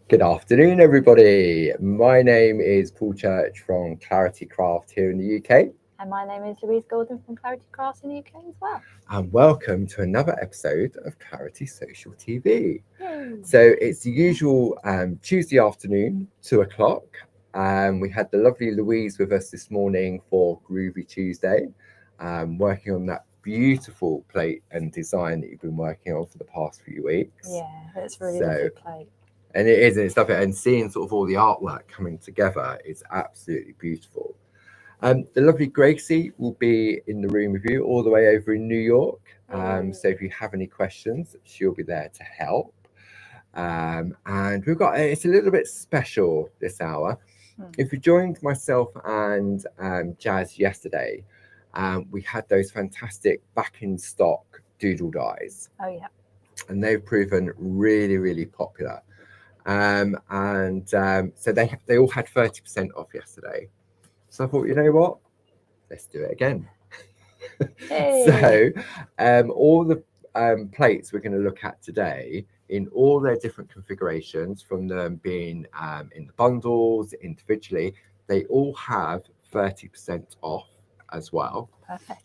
Good afternoon, everybody. My name is Paul Church from Clarity Craft here in the UK, And my name is Louise Gordon from Clarity Crafts in the UK as well. and welcome to another episode of Clarity Social TV. Yay. So it's the usual Tuesday afternoon, 2 o'clock. We had the lovely Louise with us this morning for Groovi Tuesday, working on that beautiful plate and design that you've been working on for the past few weeks. Yeah, that's really So, lovely plate. and it is, and it's lovely, and seeing sort of all the artwork coming together is absolutely beautiful. The lovely Gracie will be in the room with you all the way over in New York. So if you have any questions, she'll be there to help. And we've got it's a little bit special this hour. If you joined myself and Jazz yesterday, we had those fantastic back in stock doodle dies, Oh yeah. and they've proven really, really popular. So they all had 30% off yesterday. So I thought, you know what? Let's do it again. Hey. So all the plates we're going to look at today in all their different configurations, from them being in the bundles, individually, they all have 30% off as well. Perfect.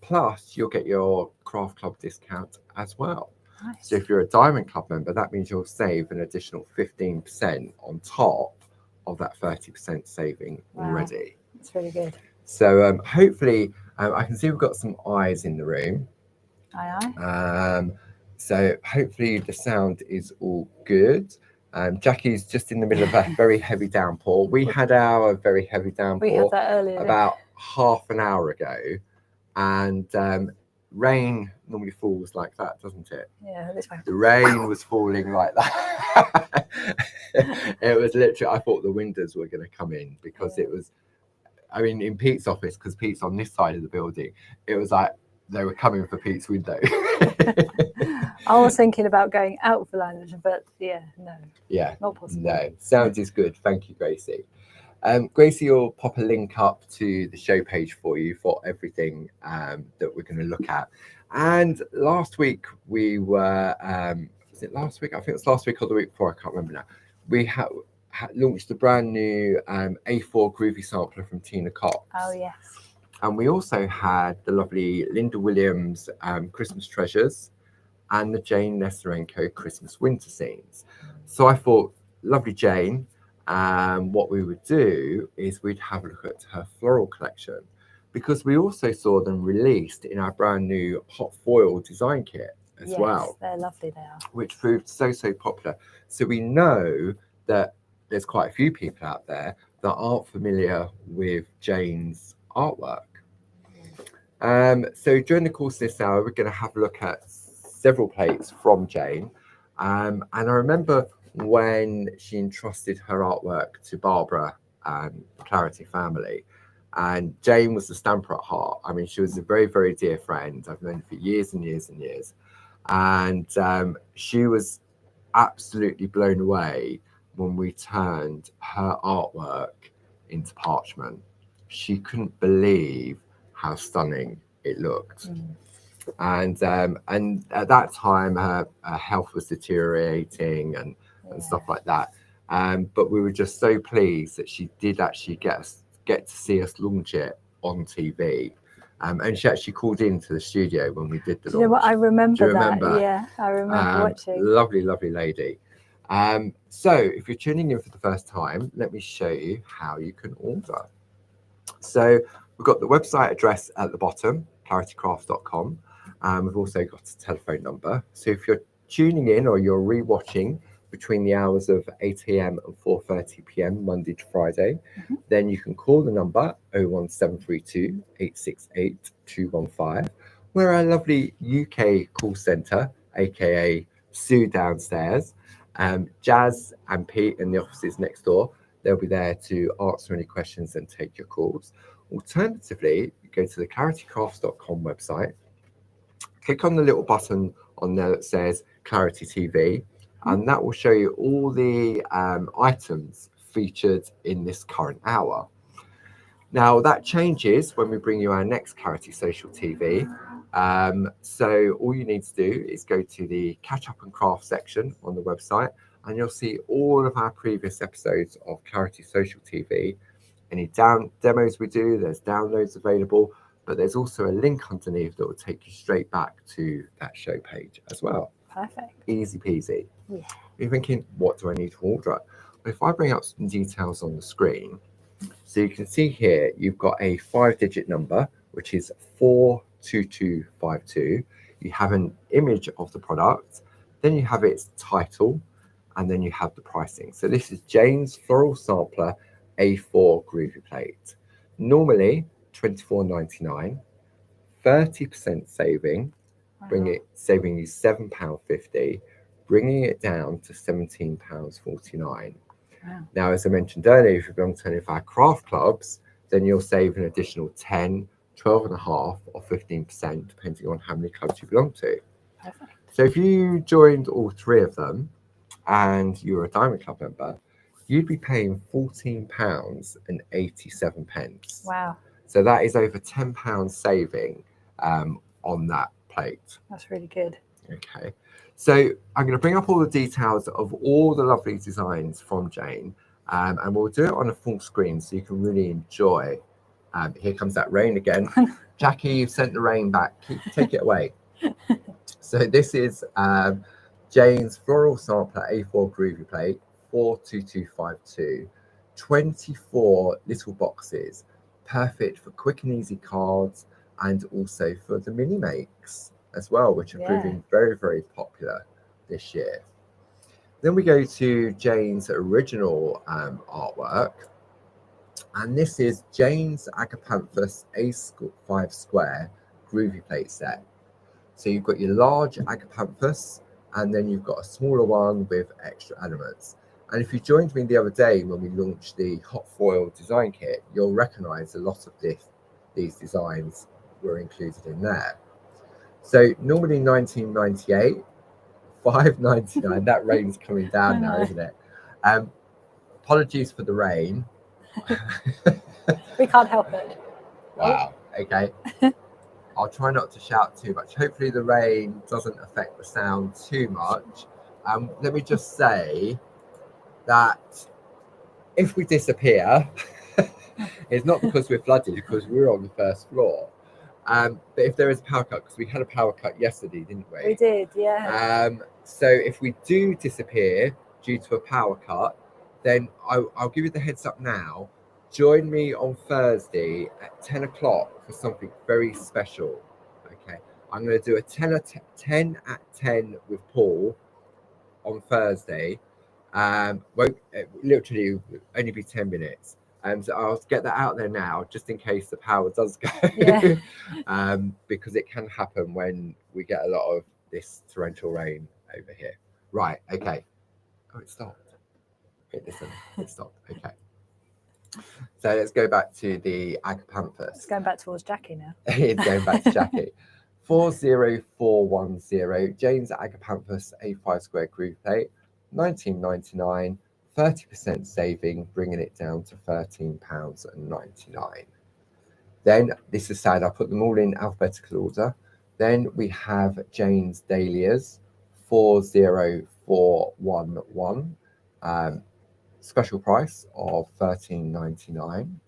Plus, you'll get your Craft Club discount as well. Nice. So if you're a Diamond Club member, that means you'll save an additional 15% on top of that 30% saving already. That's really good. So hopefully, I can see we've got some eyes in the room. Aye aye. So hopefully the sound is all good. Jackie's just in the middle of a very heavy downpour. We had our very heavy downpour We had that earlier. about half an hour ago, and rain normally falls like that, doesn't it? Yeah, this way. The rain was falling like that. It was literally, I thought the windows were going to come in because it was, I mean, in Pete's office, because Pete's on this side of the building, it was like they were coming for Pete's window. I was thinking about going out for lunch, but no. Yeah, not possible. No, sound is good. Thank you, Gracie. Gracie will pop a link up to the show page for you for everything that we're going to look at. And last week we were, was it last week? I think it was last week or the week before, I can't remember now. We launched the brand new A4 Groovi sampler from Tina Cox. Oh, yes. And we also had the lovely Linda Williams Christmas Treasures and the Jayne Nestorenko Christmas Winter Scenes. So I thought, lovely Jayne, what we would do is we'd have a look at her floral collection, because we also saw them released in our brand new hot foil design kit as well. They're lovely, they are. Which proved so popular. So we know that there's quite a few people out there that aren't familiar with Jayne's artwork. So during the course of this hour, we're going to have a look at several plates from Jayne. And I remember when she entrusted her artwork to Barbara and Clarity family, and Jayne was the stamper at heart. I mean, she was a very, very dear friend. I've known her for years and years and years. And she was absolutely blown away when we turned her artwork into parchment. She couldn't believe how stunning it looked. And at that time her health was deteriorating and stuff like that, but we were just so pleased that she did actually get to see us launch it on TV. And she actually called into the studio when we did the launch. You know what, I remember. Do you remember? That. Yeah, I remember watching. Lovely lady. So if you're tuning in for the first time, let me show you how you can order. So we've got the website address at the bottom, claritycraft.com. We've also got a telephone number. So if you're tuning in or you're rewatching between the hours of 8 a.m. and 4:30 p.m. Monday to Friday, then you can call the number 01732 868 215. We're our lovely UK call centre, aka Sue downstairs. Jazz and Pete in the offices next door, they'll be there to answer any questions and take your calls. Alternatively, you go to the claritycrafts.com website, click on the little button on there that says Clarity TV, and that will show you all the items featured in this current hour. Now that changes when we bring you our next Clarity Social TV. So all you need to do is go to the Catch Up and Craft section on the website, and you'll see all of our previous episodes of Clarity Social TV. Any demos we do, there's downloads available, but there's also a link underneath that will take you straight back to that show page as well. Perfect. Easy peasy. Yeah. You're thinking, what do I need to order? If I bring up some details on the screen, so you can see here, you've got a 5-digit number, which is 42252. You have an image of the product, then you have its title, and then you have the pricing. So this is Jayne's Floral Sampler A4 Groovi Plate. Normally £24.99, 30% saving, saving you £7.50, bringing it down to £17.49. Wow. Now, as I mentioned earlier, if you belong to any of our craft clubs, then you'll save an additional 10, 12.5 or 15%, depending on how many clubs you belong to. Perfect. So if you joined all 3 of them and you're a Diamond Club member, you'd be paying £14.87. Wow. So that is over £10 saving on that plate. That's really good. Okay. So I'm going to bring up all the details of all the lovely designs from Jayne, and we'll do it on a full screen so you can really enjoy. Here comes that rain again. Jackie, you've sent the rain back. Take it away. So this is Jayne's Floral Sampler A4 Groovi Plate, 42252. 24 little boxes, perfect for quick and easy cards and also for the mini makes as well, which are proving very, very popular this year. Then we go to Jayne's original artwork, and this is Jayne's Agapanthus A5 Square Groovi Plate set. So you've got your large Agapanthus, and then you've got a smaller one with extra elements. And if you joined me the other day when we launched the hot foil design kit, you'll recognize a lot of these designs were included in there. So normally $19.98, $5.99. That rain's coming down now, isn't it? Apologies for the rain. We can't help it. Wow. Okay. I'll try not to shout too much. Hopefully the rain doesn't affect the sound too much. Let me just say that if we disappear, it's not because we're flooded, because we're on the first floor. But if there is a power cut, because we had a power cut yesterday, didn't we? We did, yeah. So if we do disappear due to a power cut, then I'll give you the heads up now. Join me on Thursday at 10 o'clock for something very special. Okay, I'm going to do a 10 at 10 with Paul on Thursday. Won't literally only be 10 minutes. So I'll get that out there now, just in case the power does go. Yeah. Because it can happen when we get a lot of this torrential rain over here. Right, okay. Oh, it stopped. Wait, listen, it stopped. Okay. So let's go back to the Agapanthus. It's going back towards Jackie now. It's going back to Jackie. 40410, Jayne's Agapanthus A5 Square Groovi Plate, $19.99, 30% saving, bringing it down to £13.99. Then, this is sad, I put them all in alphabetical order. Then we have Jayne's Dahlias, 40411, special price of $13.99.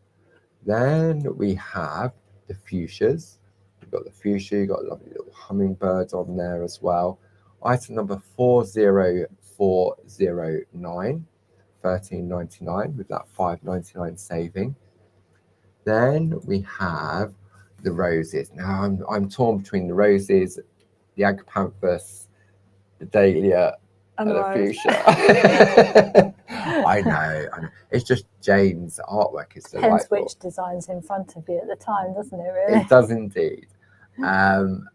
Then we have the Fuchsias. You've got the Fuchsia, you've got lovely little hummingbirds on there as well. Item number 40409, $13.99 with that $5.99 saving. Then we have the roses. Now I'm torn between the roses, the Agapanthus, the Dahlia, and the Fuchsia. I know. It's just Jayne's artwork is delightful. Depends which design's in front of you at the time, doesn't it, really? It does indeed. Item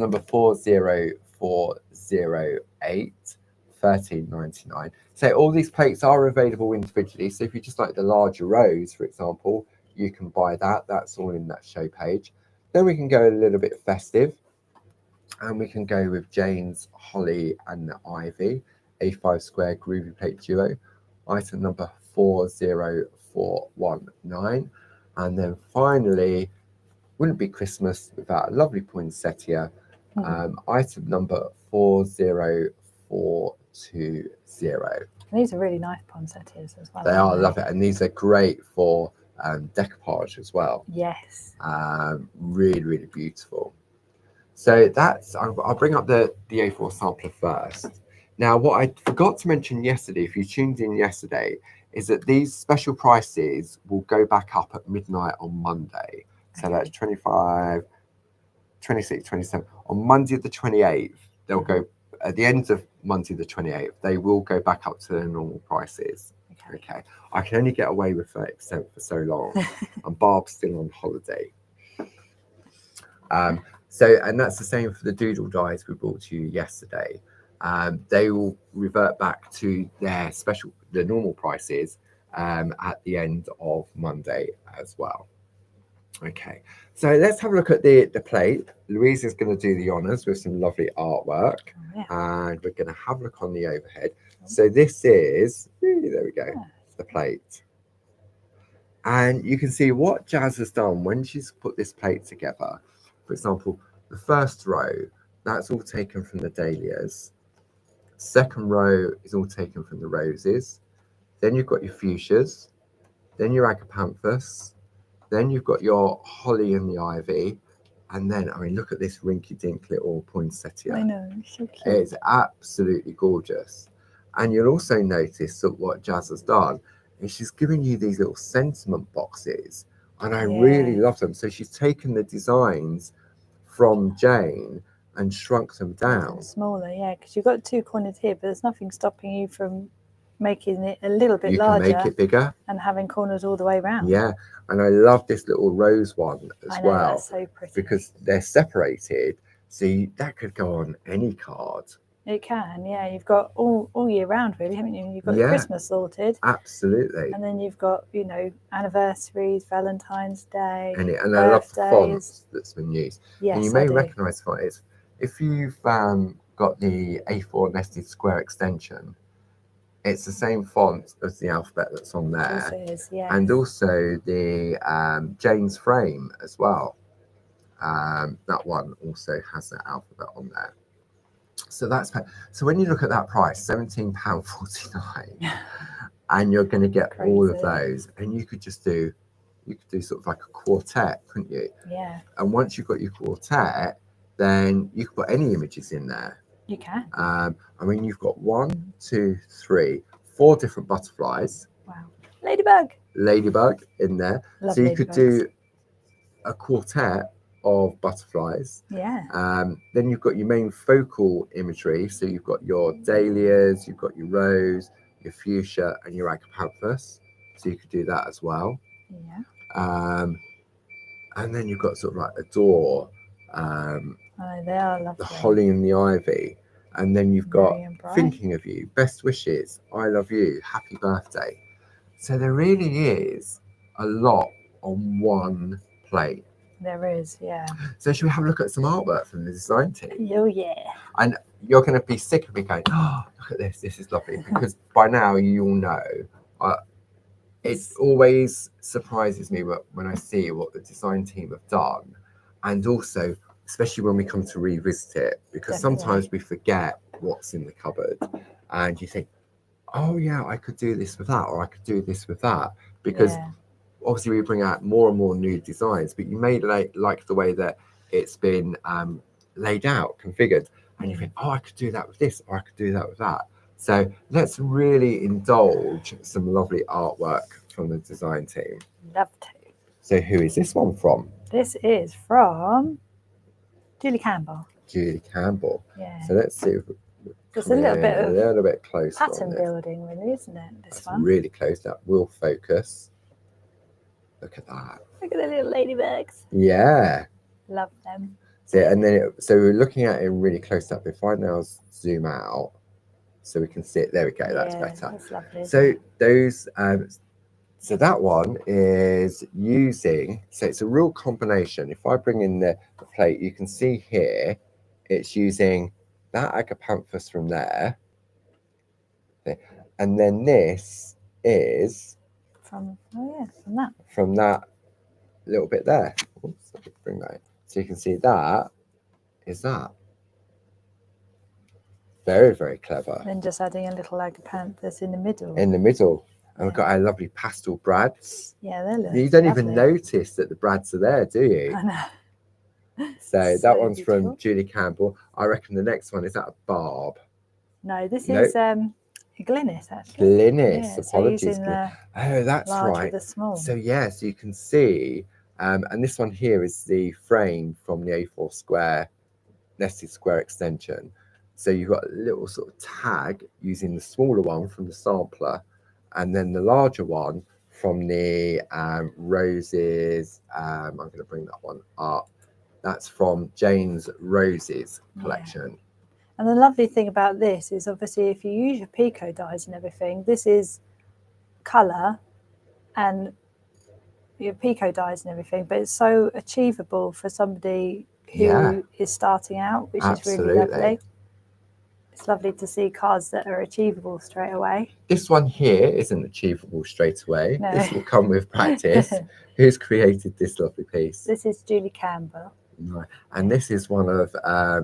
number 40408, $13.99. So all these plates are available individually. So if you just like the larger rose, for example, you can buy that. That's all in that show page. Then we can go a little bit festive. And we can go with Jayne's Holly and the Ivy, A5 Square Groovi Plate Duo, item number 40419. And then finally, wouldn't be Christmas without a lovely poinsettia, item number 4042. 220. These are really nice poinsettias as well. They are, I love it. And these are great for decoupage as well. Yes. Really, really beautiful. So that's, I'll bring up the A4 sampler first. Now, what I forgot to mention yesterday, if you tuned in yesterday, is that these special prices will go back up at midnight on Monday. So that's 25, 26, 27. On Monday the 28th, they'll go, at the end of Monday the 28th, they will go back up to their normal prices. Okay. I can only get away with 30% for so long. And Barb's still on holiday. So, and that's the same for the doodle dies we brought to you yesterday. They will revert back to their the normal prices at the end of Monday as well. Okay, so let's have a look at the plate. Louise is going to do the honours with some lovely artwork, and we're going to have a look on the overhead. So this is, there we go, the plate. And you can see what Jazz has done when she's put this plate together. For example, the first row, that's all taken from the dahlias. Second row is all taken from the roses. Then you've got your fuchsias. Then your agapanthus. Then you've got your holly and the ivy. And then, I mean, look at this rinky-dink little poinsettia. I know, it's so cute. It's absolutely gorgeous. And you'll also notice that what Jazz has done is she's given you these little sentiment boxes. And I really love them. So she's taken the designs from Jayne and shrunk them down. Smaller, yeah, because you've got two corners here, but there's nothing stopping you from making it a little bit larger. You can make it bigger. And having corners all the way around. Yeah, and I love this little rose one as well. That's so pretty. Because they're separated, so that could go on any card. It can, yeah. You've got all year round, really, haven't you? You've got Christmas sorted. Absolutely. And then you've got, you know, anniversaries, Valentine's Day, and I love the fonts that's been used. Yes, and you may recognise fonts. If you've got the A4 nested square extension, it's the same font as the alphabet that's on there. It is, yeah. And also the Jayne's frame as well. That one also has that alphabet on there. So that's so when you look at that price, £17.49, and you're going to get all of those, and you could do sort of like a quartet, couldn't you? Yeah. And once you've got your quartet, then you can put any images in there. You can. I mean, you've got 1, 2, 3, 4 different butterflies. Wow. Ladybug in there. Love so you could do a quartet of butterflies. Yeah. Then you've got your main focal imagery. So you've got your dahlias, you've got your rose, your fuchsia, and your agapanthus. So you could do that as well. Yeah. And then you've got sort of like a door. They are lovely. The holly and the ivy. And then you've got thinking of you, best wishes, I love you, happy birthday. So there really is a lot on one plate. There is, yeah. So should we have a look at some artwork from the design team? Oh, yeah. And you're going to be sick of me going, oh, look at this is lovely. Because by now you all know, it always surprises me when I see what the design team have done. And also, especially when we come to revisit it, because sometimes we forget what's in the cupboard. And you think, oh, yeah, I could do this with that, or I could do this with that. Because obviously we bring out more and more new designs, but you may like the way that it's been laid out, configured, and you think, oh, I could do that with this, or I could do that with that. So let's really indulge some lovely artwork from the design team. Love to. So who is this one from? This is from Julie Campbell. Julie Campbell. Yeah. So let's see if Just a little bit closer. Pattern building, really, isn't it? This one. Really close. That will focus. Look at that. Look at the little ladybugs. Yeah. Love them. So, and then so we're looking at it really close up. If I now zoom out, so we can see it. There we go. That's better. That's lovely. So those. So that one is using. So it's a real combination. If I bring in the plate, you can see here, it's using that agapanthus from there, and then this is from from that little bit there. Oops, let me bring that in. So you can see that is that. Very, very clever. Then just adding a little Agapanthus in the middle. In the middle. And we've got our lovely pastel brads. Yeah, they look You don't lovely. even notice that the brads are there, do you? I know. So that So one's beautiful. from Julie Campbell. I reckon the next one is that a barb. No, this Nope. is a Glynis, actually. Glynis, Yeah, so apologies. using the Oh, that's large right. with the small. So yes, you can see, and this one here is the frame from the A4 square nested square extension. So you've got a little sort of tag using the smaller one from the sampler, and then the larger one from the roses. I'm going to bring that one up. That's from Jayne's Roses collection. Yeah. And the lovely thing about this is obviously if you use your Pico dyes and everything, this is colour and your Pico dyes and everything, but it's so achievable for somebody who is starting out, which is really lovely. It's lovely to see cards that are achievable straight away. This one here isn't achievable straight away. No. This will come with practice. Who's created this lovely piece? This is Julie Campbell. Right. And this is one of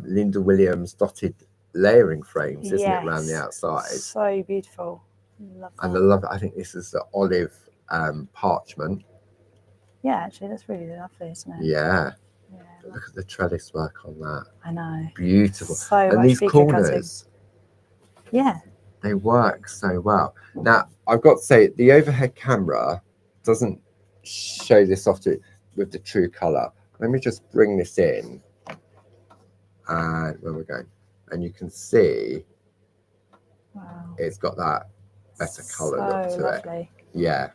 Linda Williams' dotted layering frames, isn't it, around the outside? So beautiful. Love that. And I love it. I think this is the olive parchment. Yeah, actually, that's really lovely, isn't it? Yeah. Yeah, look at the trellis work on that. I know. Beautiful. So and much these corners, yeah, they work so well. Now, I've got to say, the overhead camera doesn't show this off with the true colour. Let me just bring this in, and where we're going, and you can see it's got that better colour look to it. Yeah.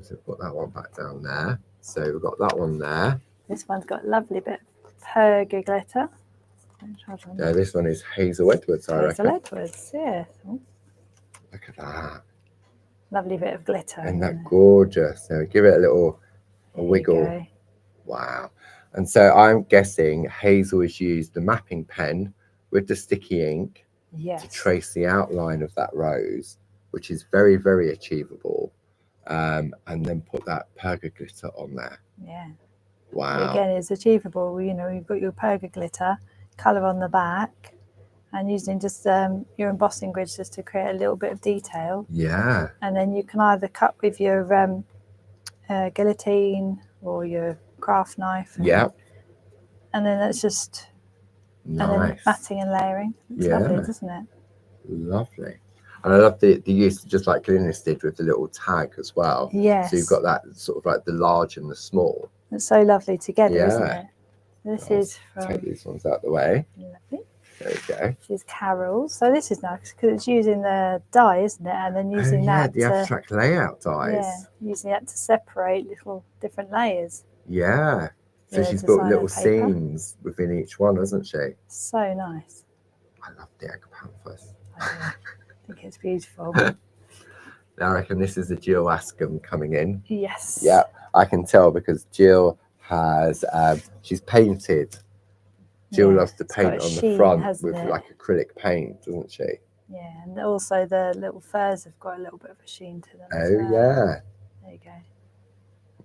So put that one back down there. So we've got that one there. This one's got a lovely bit of perga glitter. Yeah, this one is Hazel Edwards, I reckon. Hazel Edwards, yeah. Oh. Look at that. Lovely bit of glitter. And that gorgeous. So give it a little wiggle. Wow. And so I'm guessing Hazel has used the mapping pen with the sticky ink to trace the outline of that rose, which is very, very achievable. And then put that perga glitter on there. Yeah. Wow. Again, it's achievable. You know, you've got your perga glitter, colour on the back, and using just your embossing grids just to create a little bit of detail. Yeah. And then you can either cut with your guillotine or your craft knife. Yeah. And then that's just nice. And then matting and layering. It's lovely, doesn't it? Lovely. And I love the use, just like Glynis did with the little tag as well. Yes. So you've got that sort of like the large and the small. It's so lovely together, isn't it? This is from... Take these ones out the way. Lovely. There you go. This is Carol's. So this is nice because it's using the dye, isn't it? And then using that the abstract layout dyes. Yeah, using that to separate little different layers. Yeah. So she's built little scenes within each one, hasn't she? So nice. I love the Agapanthus. I think it's beautiful. Now I reckon this is the Jill Askham coming in. Yes. Yeah, I can tell because Jill has, she's painted. Jill loves to paint on the front with like acrylic paint, doesn't she? Yeah, and also the little furs have got a little bit of a sheen to them. Oh, yeah. There you go.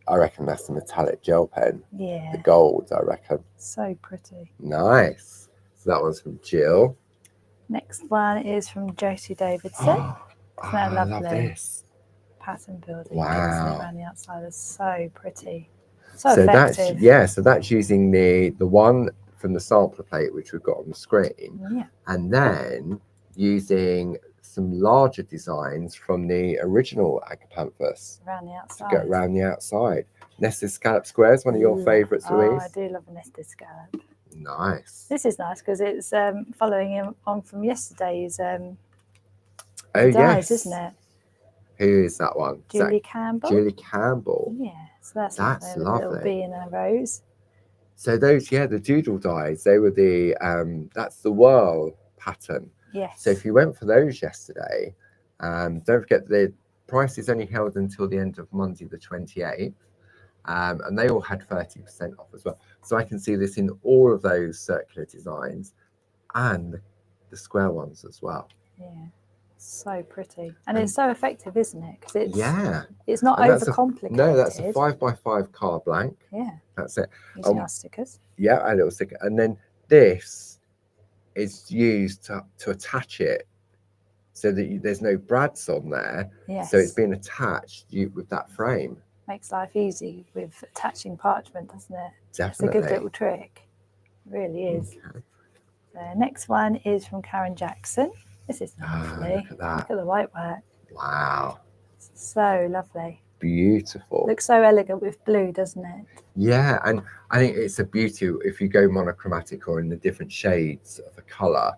I reckon that's the metallic gel pen. Yeah. The gold, I reckon. So pretty. Nice. So that one's from Jill. Next one is from Josie Davidson. Isn't that lovely? I love this. Pattern building. Wow. Around the outside is so pretty. So effective. So that's using the one from the sampler plate, which we've got on the screen. Yeah. And then using some larger designs from the original Agapanthus. Around the outside. To go around the outside. Nested scallop squares, one of your favourites, Louise? I do love a nested scallop. Nice. This is nice because it's following on from yesterday's dyes, isn't it? Who is that one? Julie Campbell. Julie Campbell. Yeah, so that's lovely. A little bee in a rose. So those, the doodle dyes, they were the, that's the whirl pattern. Yes. So if you went for those yesterday, don't forget the price is only held until the end of Monday the 28th. And they all had 30% off as well. So I can see this in all of those circular designs and the square ones as well. Yeah, so pretty. And it's so effective, isn't it? Because it's not and overcomplicated. No, that's a 5x5 card blank. Yeah. That's it. Using our stickers. Yeah, a little sticker. And then this is used to attach it so that there's no brads on there. Yes. So it's being attached with that frame. Makes life easy with attaching parchment, doesn't it? Definitely. It's a good little trick. It really is. Okay. The next one is from Karen Jackson. This is lovely. Look at that. Look at the white work. Wow. It's so lovely. Beautiful. Looks so elegant with blue, doesn't it? Yeah, and I think it's a beauty if you go monochromatic or in the different shades of a colour.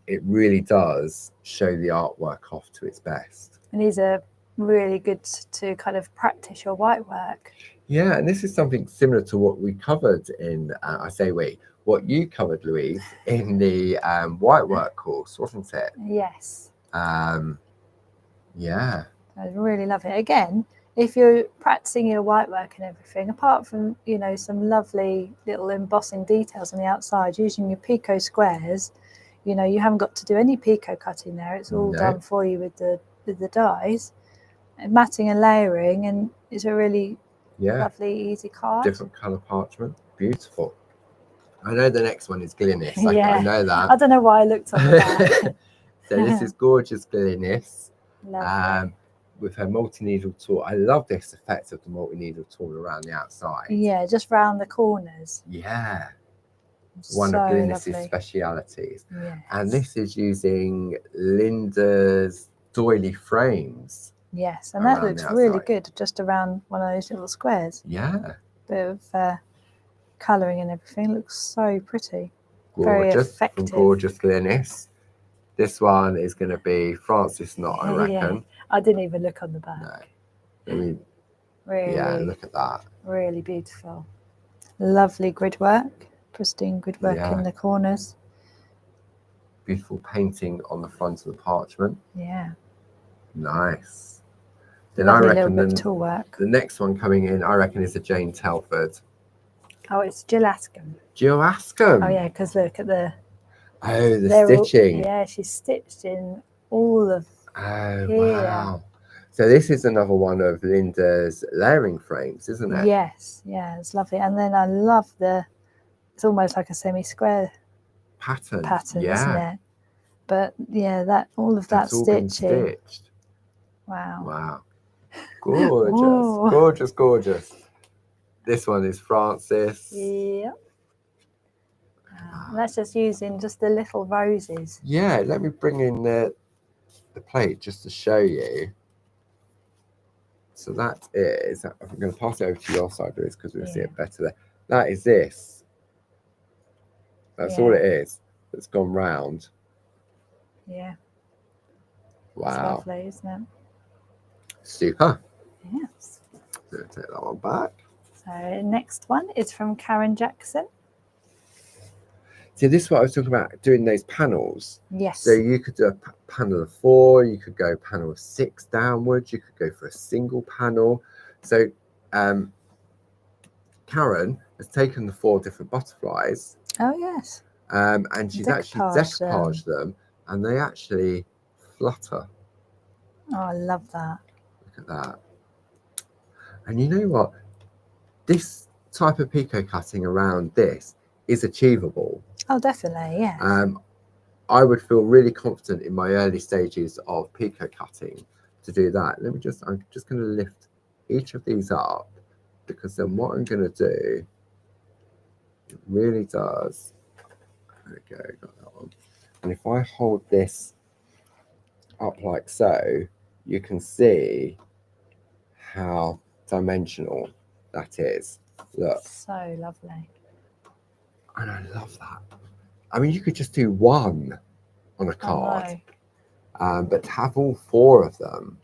It really does show the artwork off to its best. And these are really good to kind of practice your white work. Yeah, and this is something similar to what we covered in, what you covered, Louise, in the white work course, wasn't it? Yes. Yeah. I really love it. Again, if you're practicing your white work and everything, apart from, you know, some lovely little embossing details on the outside, using your picot squares, you know, you haven't got to do any picot cutting there. It's all done for you with the dies. And matting and layering, and it's a really lovely, easy card. Different colour parchment. Beautiful. I know the next one is Glynis. Yeah. I know that. I don't know why I looked on the back. So this is gorgeous Glynis. Lovely. With her multi-needle tool. I love this effect of the multi-needle tool around the outside. Yeah, just round the corners. Yeah. One of Glynis's specialities. Yes. And this is using Linda's doily frames. Yes, and that looks really good just around one of those little squares. Yeah. Bit of colouring and everything. Looks so pretty. Gorgeous. Very effective. From gorgeous Glynis. This one is going to be Francis Knott, I reckon. Yeah. I didn't even look on the back. No. I mean, really, yeah, look at that. Really beautiful. Lovely grid work. Pristine grid work in the corners. Beautiful painting on the front of the parchment. Yeah. Nice. Then Lovely I reckon little bit of tool work. The next one coming in, I reckon, is a Jayne Telford. Oh, it's Jill Askham. Jill Askham. Oh yeah, because look at the stitching. She's stitched in all of here. Wow. So this is another one of Linda's layering frames, isn't it? Yes, yeah, it's lovely. And then I love it's almost like a semi-square pattern, isn't it? But yeah, all of that stitching. Stitched. Wow. Wow. Gorgeous. Gorgeous. This one is Francis. Yeah. That's just using just the little roses. Yeah, let me bring in the plate just to show you. So that is, I'm going to pass it over to your side, Louise, because we'll see it better there. That is this. That's all it is. It's gone round. Yeah. Wow. It's lovely, isn't it? Super. Yes. So take that one back. So next one is from Karen Jackson. See, this is what I was talking about, doing those panels. Yes. So you could do a panel of 4, you could go panel of 6 downwards, you could go for a single panel. So Karen has taken the 4 different butterflies. Oh, yes. And she's actually decoupaged them, and they actually flutter. Oh, I love that. Look at that. And you know what? This type of picot cutting around this is achievable. Oh, definitely, yeah. I would feel really confident in my early stages of picot cutting to do that. I'm just going to lift each of these up, because then what I'm going to do, it really does. There we go, got that one. And if I hold this up like so, you can see how dimensional that is. Look. So lovely. And I love that. I mean, you could just do one on a card, but to have all 4 of them.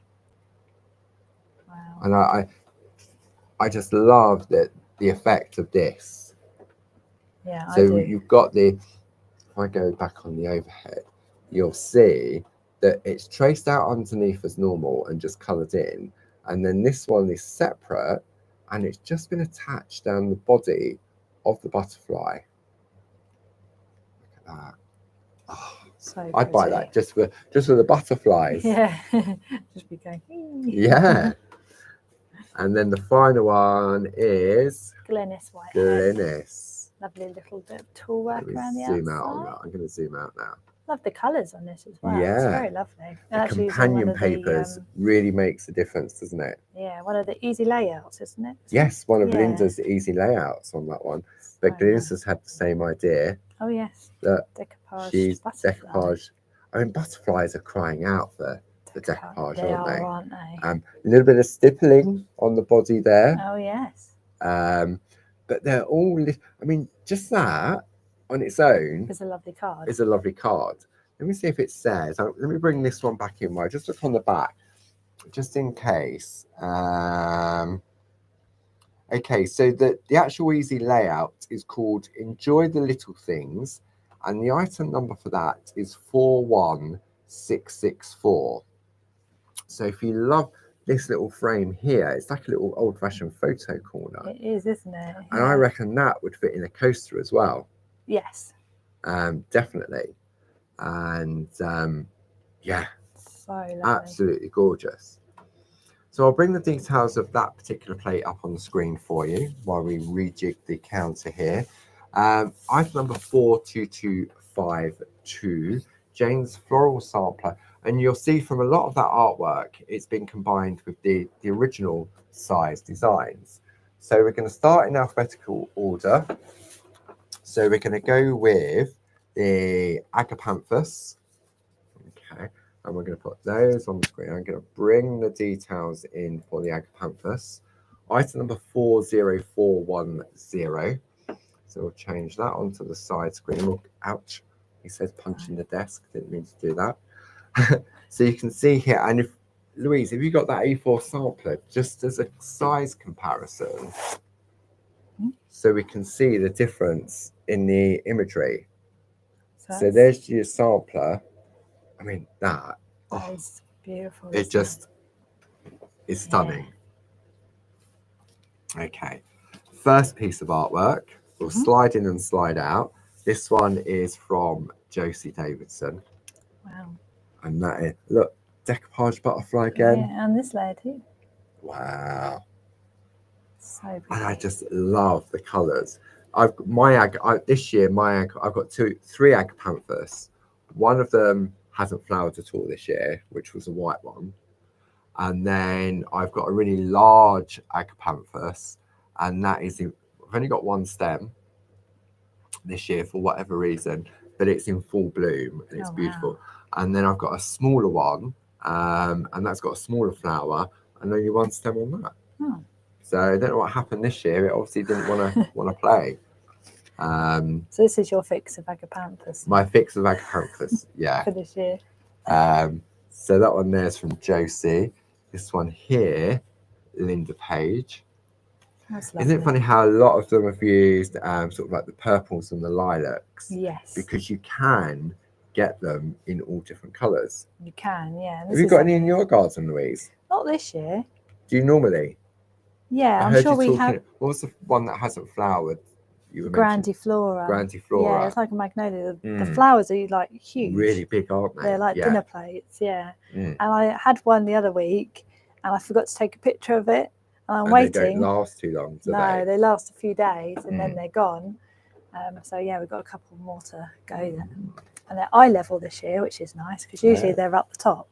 Wow. And I just love the effect of this. Yeah, so I do. You've got if I go back on the overhead, you'll see that it's traced out underneath as normal and just coloured in. And then this one is separate, and it's just been attached down the body of the butterfly. Look at that. Oh, so I'd buy that just for the butterflies. Yeah. Just be going. Yeah. And then the final one is Glynis Whitehead. Glynis. Lovely little bit of tool work Let me around the zoom out on outside. that. I'm going to zoom out now. Love the colours on this as well. It's Yeah. very lovely. The That's using companion one of papers the, really makes a difference, doesn't it? yeah, one of the easy layouts, isn't it? Yes, one of Yeah. Linda's easy layouts on that one. But So nice. Glenissa's had the same idea. Oh yes. That Decoupage she's butterfly. decoupage. I mean, butterflies are crying out for decoupage, They aren't they? aren't they? A little bit of stippling on the body there. Oh yes. But they're all. I mean, just that on its own It's a lovely card. is a lovely card. Let me see if it says. Let me bring this one back in. Right, just look on the back, just in case. Okay, so the actual easy layout is called Enjoy the Little Things, and the item number for that is 41664. So if you love this little frame here, it's like a little old-fashioned photo corner. It is, isn't it? And I reckon that would fit in a coaster as well. Yes. Definitely. And yeah, so lovely. Absolutely gorgeous. So I'll bring the details of that particular plate up on the screen for you while we rejig the counter here. Item number 42252, Jayne's Floral Sampler. And you'll see from a lot of that artwork, it's been combined with the original size designs. So we're going to start in alphabetical order. So we're going to go with the Agapanthus. Okay. And we're going to put those on the screen. I'm going to bring the details in for the Agapanthus. Item number 40410. So we'll change that onto the side screen. Look, ouch, he says punching the desk. Didn't mean to do that. So you can see here, and if Louise, have you got that A4 sampler just as a size comparison? So we can see the difference in the imagery. So there's your sampler. I mean, that is beautiful. It just is stunning. Yeah. Okay. First piece of artwork. We'll slide in and slide out. This one is from Josie Davidson. Wow. And that is, look, decoupage butterfly again. Yeah, and this layer too. Wow. So pretty. And I just love the colours. This year I've got three Agapanthus. One of them hasn't flowered at all this year, which was a white one. And then I've got a really large Agapanthus, and that is I've only got one stem this year for whatever reason, but it's in full bloom and it's beautiful. Wow. And then I've got a smaller one, and that's got a smaller flower, and only one stem on that. Oh. So I don't know what happened this year. It obviously didn't want to play. So this is your fix of Agapanthus. My fix of Agapanthus, yeah. For this year. So that one there's from Josie. This one here, Linda Page. That's lovely. Isn't it funny how a lot of them have used sort of like the purples and the lilacs? Yes. Because you can get them in all different colours. You can, yeah. Have you got any in your garden, Louise? Not this year. Do you normally? Yeah, I'm sure we have. What was the one that hasn't flowered? Groovi Floral. Groovi Floral. Yeah, it's like a magnolia. The flowers are like huge. Really big, aren't they? They're like dinner plates, yeah. And I had one the other week, and I forgot to take a picture of it. And I'm waiting. They don't last too long, do they? They last a few days, and then they're gone. So yeah, we've got a couple more to go then. And they're eye level this year, which is nice because usually they're up the top.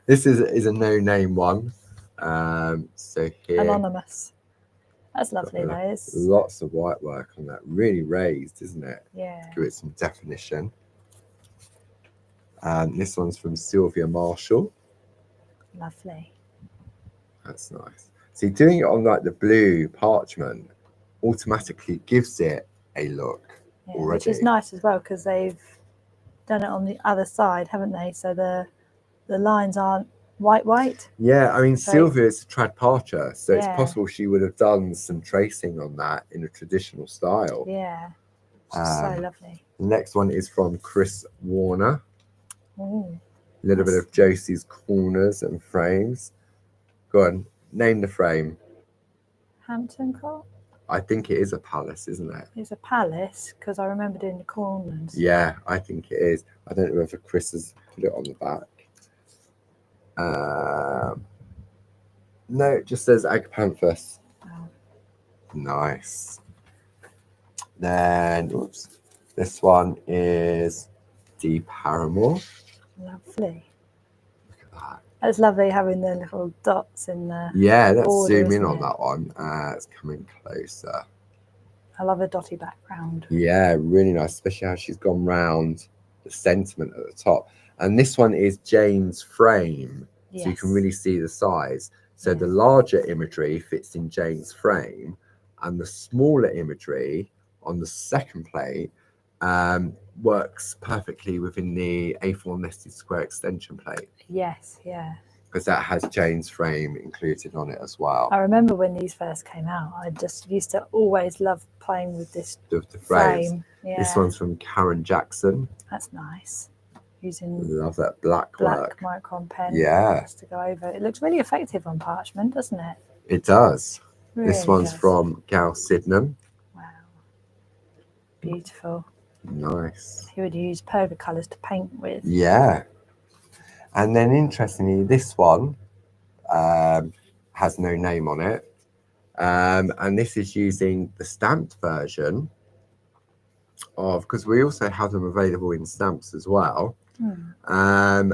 This is a no-name one. So here, anonymous. That's lovely, those. Lots of white work on that. Really raised, isn't it? Yeah. To give it some definition. And this one's from Sylvia Marshall. Lovely. That's nice. See, doing it on like the blue parchment automatically gives it a look already. Which is nice as well because they've done it on the other side, haven't they? So the lines aren't white. Yeah, I mean, Sylvia is a trad parcher, so it's possible she would have done some tracing on that in a traditional style. Yeah, so lovely. The next one is from Chris Warner. Ooh, a little bit of Josie's corners and frames. Go on, name the frame. Hampton Court? I think it is a palace, isn't it? It's a palace because I remember doing the corners. Yeah, I think it is. I don't know whether Chris has put it on the back. No, it just says Agapanthus. Oh. Nice. Then, oops, this one is Deep Paramore. Lovely. Look at that. It's lovely having the little dots in the Yeah, let's border, zoom in isn't on it? that one. It's coming closer. I love a dotty background. Yeah, really nice, especially how she's gone round the sentiment at the top. And this one is Jayne's frame, so you can Yes. really see the size. So Yes. the larger imagery fits in Jayne's frame, and the smaller imagery on the second plate works perfectly within the A4 nested square extension plate, Yes, yeah. because that has Jayne's frame included on it as well. I remember when these first came out, I just used to always love playing with this The frames. frame. Yeah, This one's from Karen Jackson. that's nice. Using Love that black work. micron pen Yeah, just to go over. It looks really effective on parchment, doesn't it? it does. Really This one's does. from Gal Sydenham. Wow. Beautiful. Nice. He would use poker colours to paint with. Yeah. And then interestingly, this one has no name on it. And this is using the stamped version of, because we also have them available in stamps as well. And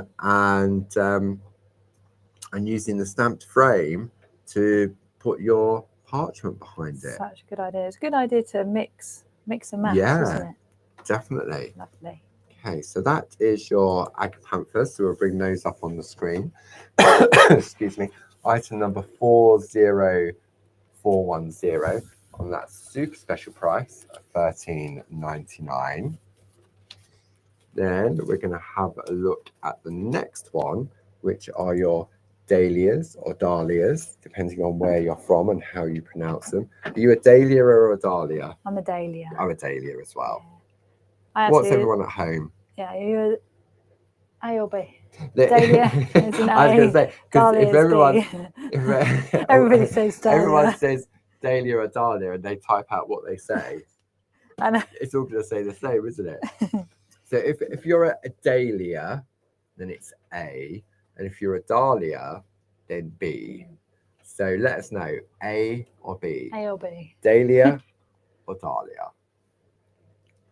using the stamped frame to put your parchment behind it. Such a good idea. It's a good idea to mix and match, Yeah. isn't it? Definitely. Lovely. Okay, so that is your Agapanthus. So we'll bring those up on the screen. Excuse me. Item number 40410 on that super special price of $13.99. Then we're going to have a look at the next one, which are your Dahlias or Dahlias, depending on where you're from and how you pronounce them. Are you a Dahlia or a Dahlia? I'm a Dahlia. I'm a Dahlia as well. Yeah. What's everyone at home? Yeah, you're A or B. Dahlia is an A. I was going to say, because Dahlia if is everyone, B. Everybody says Dahlia. everyone says Dahlia or Dahlia, and they type out what they say, I know. it's all going to say the same, isn't it? So if you're a Dahlia, then it's A, and if you're a Dahlia, then B. So let us know, A or B? A or B. Dahlia or Dahlia?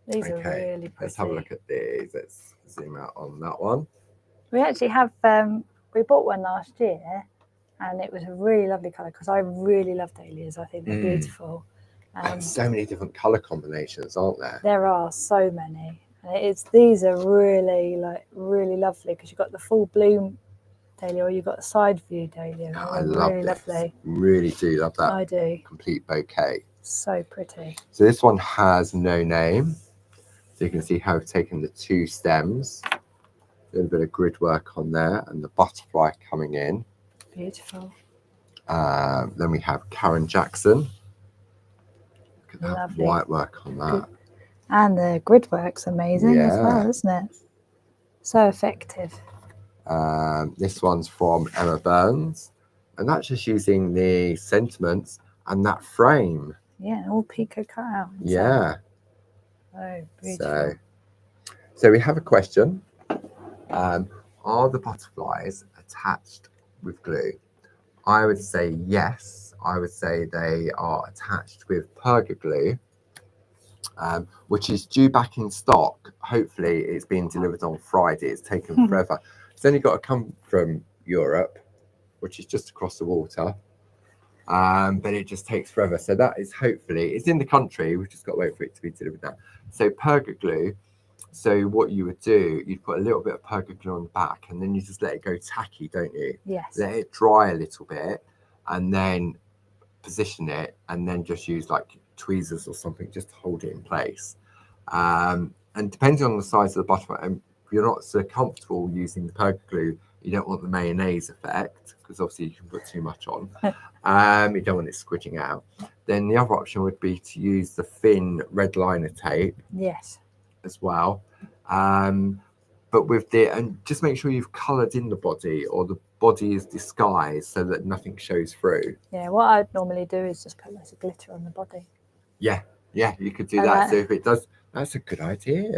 These are really pretty. Let's have a look at these. Let's zoom out on that one. We actually have, we bought one last year, and it was a really lovely colour, because I really love dahlias. I think they're beautiful. So many different colour combinations, aren't there? There are so many. And these are really lovely, because you've got the full bloom dahlia, or you've got a side view dahlia. I love really this. Lovely. Really do love that. I do. Complete bouquet. So pretty. So this one has no name. So you can see how I've taken the two stems, a little bit of grid work on there, and the butterfly coming in. Beautiful. Then we have Karen Jackson. Look at that Lovely. white work on that. And the grid work's amazing as well, isn't it? So effective. This one's from Emma Burns, and that's just using the sentiments and that frame. Yeah, all pico cut out. Yeah. Oh, beautiful. So we have a question. Are the butterflies attached with glue? I would say yes. I would say they are attached with Perga glue, which is due back in stock. Hopefully it's being delivered on Friday. It's taken forever. It's only got to come from Europe, which is just across the water. But it just takes forever. So that is hopefully, it's in the country. We've just got to wait for it to be delivered now. So Perga glue. So what you would do, you'd put a little bit of Perga glue on the back, and then you just let it go tacky, don't you? Yes. Let it dry a little bit, and then position it, and then just use like tweezers or something just to hold it in place. And depending on the size of the butterfly, and if you're not so comfortable using the Perga glue, you don't want the mayonnaise effect, because obviously you can put too much on. You don't want it squidging out. Then the other option would be to use the thin red liner tape. Yes. As well. But with and just make sure you've coloured in the body, or the body is disguised so that nothing shows through. Yeah, what I'd normally do is just put lots of glitter on the body. Yeah, you could do that. So if it does, that's a good idea.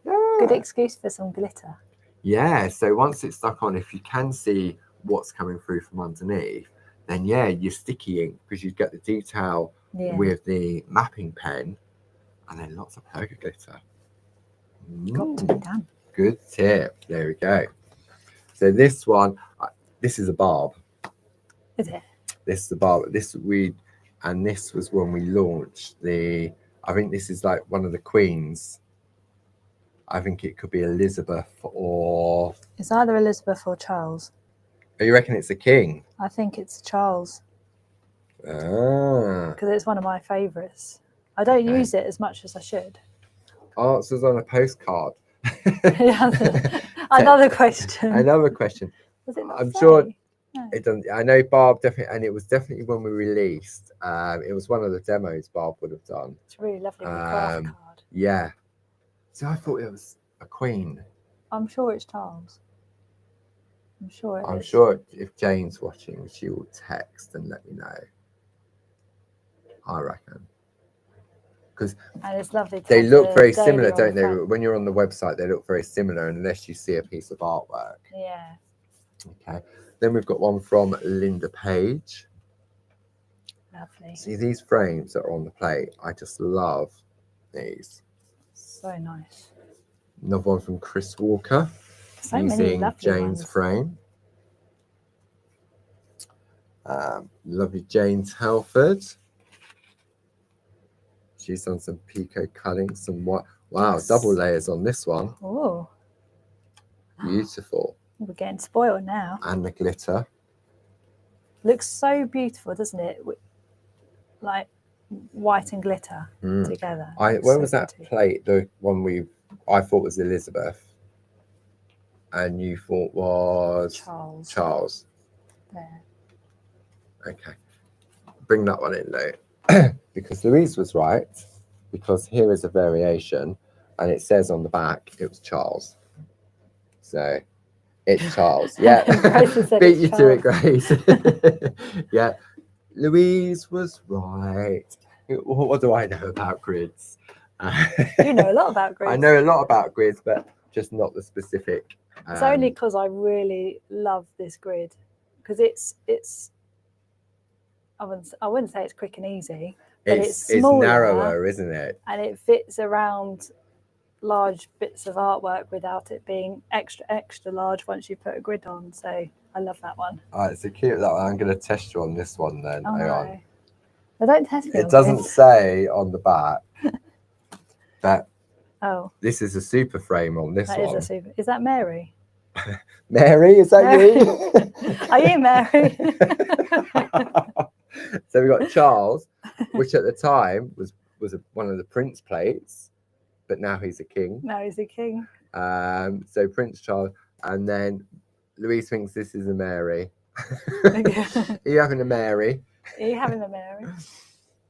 Yeah. Good excuse for some glitter. Yeah, so once it's stuck on, if you can see what's coming through from underneath, then yeah, you're sticky ink, because you get the detail with the mapping pen, and then lots of poker glitter. Got to be done. Good tip. There we go. So this one, this is a barb. Is it? This is the barb. This was when we launched the. I think this is like one of the queens. I think it could be Elizabeth or. It's either Elizabeth or Charles. Oh, you reckon it's a king? I think it's Charles. Ah. Because it's one of my favourites. I don't use it as much as I should. Answers on a postcard. Another question. Another question. Does it not I'm say? sure No. it doesn't. I know Barb definitely, and it was definitely when we released. It was one of the demos Barb would have done. It's really lovely with a craft card. Yeah. So I thought it was a queen. I'm sure it's Charles. I'm sure it I'm is. sure if Jane's watching, she will text and let me know. I reckon. Because and it's lovely. To they have look the very Dahlia similar, on don't the they? front. When you're on the website, they look very similar unless you see a piece of artwork. Yeah. Okay. Then we've got one from Linda Page. Lovely. See these frames that are on the plate? I just love these. So nice. Another one from Chris Walker. So many using lovely Jane's ones. frame. Lovely Jane Telford. She's done some picot cutting, some white. Wow, Yes. double layers on this one. Oh. Beautiful. We're getting spoiled now. And the glitter. Looks so beautiful, doesn't it? Like white and glitter together. Where was that plate? The one I thought was Elizabeth. And you thought was Charles. There. Okay. Bring that one in though. Because Louise was right. Because here is a variation. And it says on the back it was Charles. So it's Charles. Yeah. Beat you to it, Grace. Yeah. Louise was right. What do I know about grids? You know a lot about grids. I know a lot about grids, but just not the specific. It's only because I really love this grid, because it's I wouldn't say it's quick and easy, but it's smaller, narrower, isn't it? And it fits around large bits of artwork without it being extra large once you put a grid on. So I love that one. All right, so cute that one. I'm going to test you on this one then. Oh, Hang no. on. Well, don't test me. It doesn't say on the back that this is a super frame on this one. That is a super. Is that Mary? Mary, is that Mary. you? Are you Mary? So we got Charles, which at the time was one of the Prince plates, but now he's a king. Now he's a king. So Prince Charles, and then Louise thinks this is a Mary. Are you having a Mary? Are you having a Mary?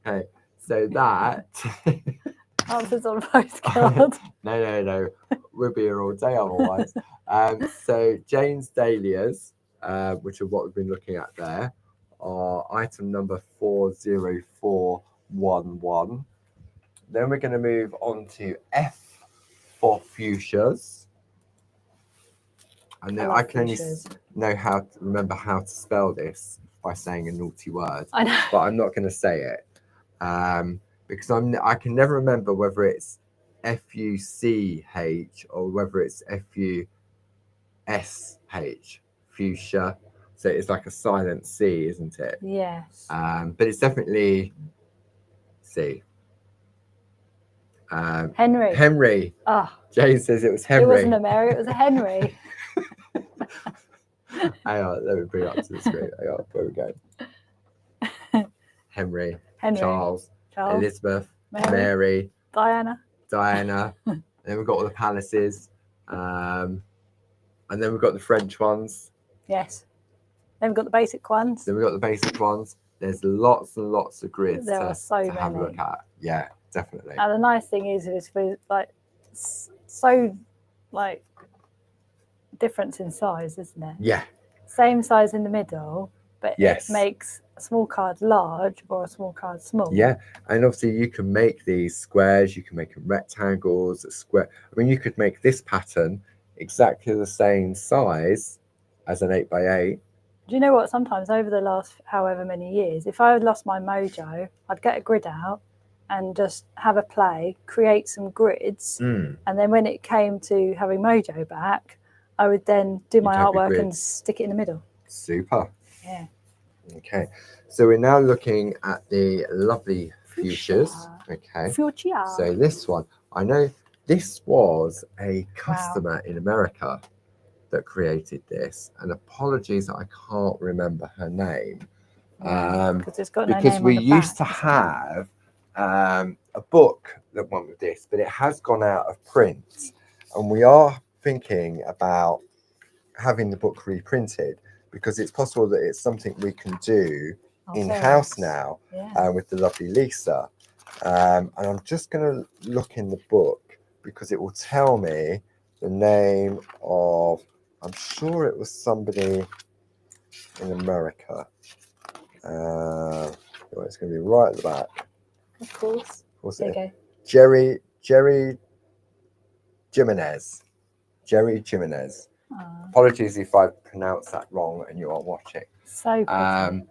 Okay, so that answers on postcard. No. We'll be here all day otherwise. So Jane's Dahlias, which are what we've been looking at there, are item number 40411. Then we're going to move on to F for fuchsias. And then I can only remember how to spell this by saying a naughty word. I know. But I'm not going to say it because I can never remember whether it's Fuch or whether it's Fush, fuchsia. So it's like a silent C, isn't it? Yes. But it's definitely C. Henry. Henry. Ah. Jane says it was Henry. It wasn't a Mary, it was a Henry. Hang on, let me bring it up to the screen. Hang on, where we go? Henry. Charles. Elizabeth. Mary. Diana. And then we've got all the palaces. And then we've got the French ones. Yes. Then we've got the basic ones. There's lots and lots of grids to have a look at. Yeah, definitely. And the nice thing is we're like so like difference in size, isn't it? Yeah. Same size in the middle, but yes, it makes a small card large or a small card small. Yeah, and obviously you can make these squares, you can make them rectangles, a square. I mean, you could make this pattern exactly the same size as an 8x8. Do you know what? Sometimes over the last however many years, if I had lost my mojo, I'd get a grid out and just have a play, create some grids, and then when it came to having Mojo back, I would then do my artwork and stick it in the middle. Super. Yeah. Okay, so we're now looking at the lovely fuchsias. Okay. Fuchsia. So this one, I know this was a customer in America that created this, and apologies that I can't remember her name. It's got no because name we on the used back, to have a book that went with this, but it has gone out of print, and we are thinking about having the book reprinted, because it's possible that it's something we can do in-house now with the lovely Lisa. And I'm just going to look in the book, because it will tell me the name of, I'm sure it was somebody in America. It's going to be right at the back. Of course. There you go. Jerry Jimenez. Jerry Jimenez. Apologies if I pronounced that wrong and you are watching. So pretty.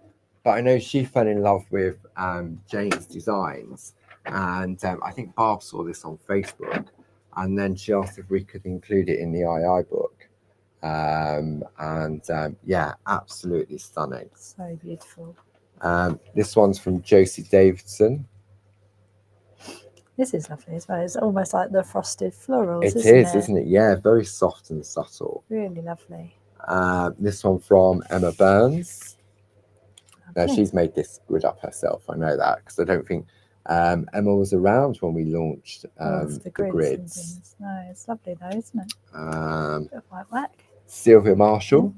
But I know she fell in love with Jayne's designs, and I think Barb saw this on Facebook, and then she asked if we could include it in the II book. Yeah, absolutely stunning. So beautiful. This one's from Josie Davidson. This is lovely as well. It's almost like the frosted florals, isn't it? Yeah, very soft and subtle. Really lovely. This one from Emma Burns. Now, she's made this grid up herself. I know that, because I don't think Emma was around when we launched the grids. No, it's lovely though, isn't it? Bit of white wax. Sylvia Marshall.